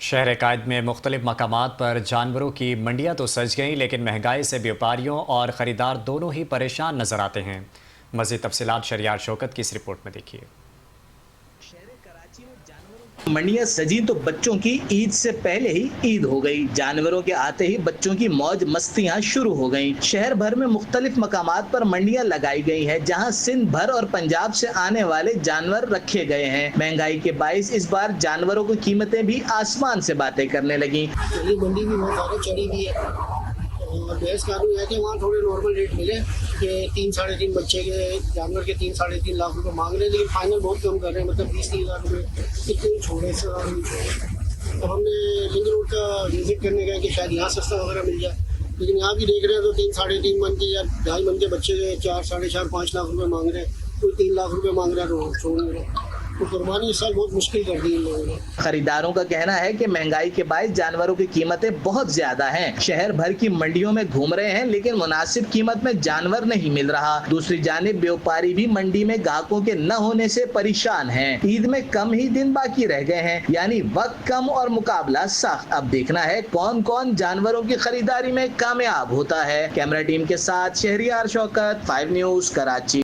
شہر قائد میں مختلف مقامات پر جانوروں کی منڈیاں تو سج گئیں، لیکن مہنگائی سے بیوپاریوں اور خریدار دونوں ہی پریشان نظر آتے ہیں۔ مزید تفصیلات شہریار شوکت کی اس رپورٹ میں دیکھیے۔ منڈیاں سجی تو بچوں کی عید سے پہلے ہی عید ہو گئی۔ جانوروں کے آتے ہی بچوں کی موج مستیاں شروع ہو گئیں۔ شہر بھر میں مختلف مقامات پر منڈیاں لگائی گئی ہیں، جہاں سندھ بھر اور پنجاب سے آنے والے جانور رکھے گئے ہیں۔ مہنگائی کے باعث اس بار جانوروں کی قیمتیں بھی آسمان سے باتیں کرنے لگیں۔ منڈی بھی بہت زیادہ چڑھی ہوئی ہے اور بحث قانون ہے کہ وہاں تھوڑے نارمل ریٹ ملے کہ 3-3.5 بچے کے جانور کے 3-3.5 لاکھ روپے مانگ رہے ہیں، لیکن فائنل بہت کم کر رہے ہیں، مطلب 20-30 لاکھ روپے اتنے چھوڑے سے تو ہم نے لنک روڈ کا وزٹ کرنے گئے کہ شاید یہاں سستا وغیرہ مل جائے، لیکن یہاں بھی دیکھ رہے ہیں تو 3-3.5 من کے یا 2.5 من کے بچے کے 4-4.5-5 لاکھ روپے مانگ رہے ہیں، کوئی 3 لاکھ روپے مانگ رہا ہے تو چھوڑ نہیں رہے۔ تو قربانی اس سال بہت مشکل کر دی ان لوگوں نے۔ خریداروں کا کہنا ہے کہ مہنگائی کے باعث جانوروں کی قیمتیں بہت زیادہ ہیں۔ شہر بھر کی منڈیوں میں گھوم رہے ہیں، لیکن مناسب قیمت میں جانور نہیں مل رہا۔ دوسری جانب بیوپاری بھی منڈی میں گاہکوں کے نہ ہونے سے پریشان ہیں۔ عید میں کم ہی دن باقی رہ گئے ہیں، یعنی وقت کم اور مقابلہ سخت۔ اب دیکھنا ہے کون کون جانوروں کی خریداری میں کامیاب ہوتا ہے۔ کیمرہ ٹیم کے ساتھ شہریار شوکت، 5 نیوز، کراچی۔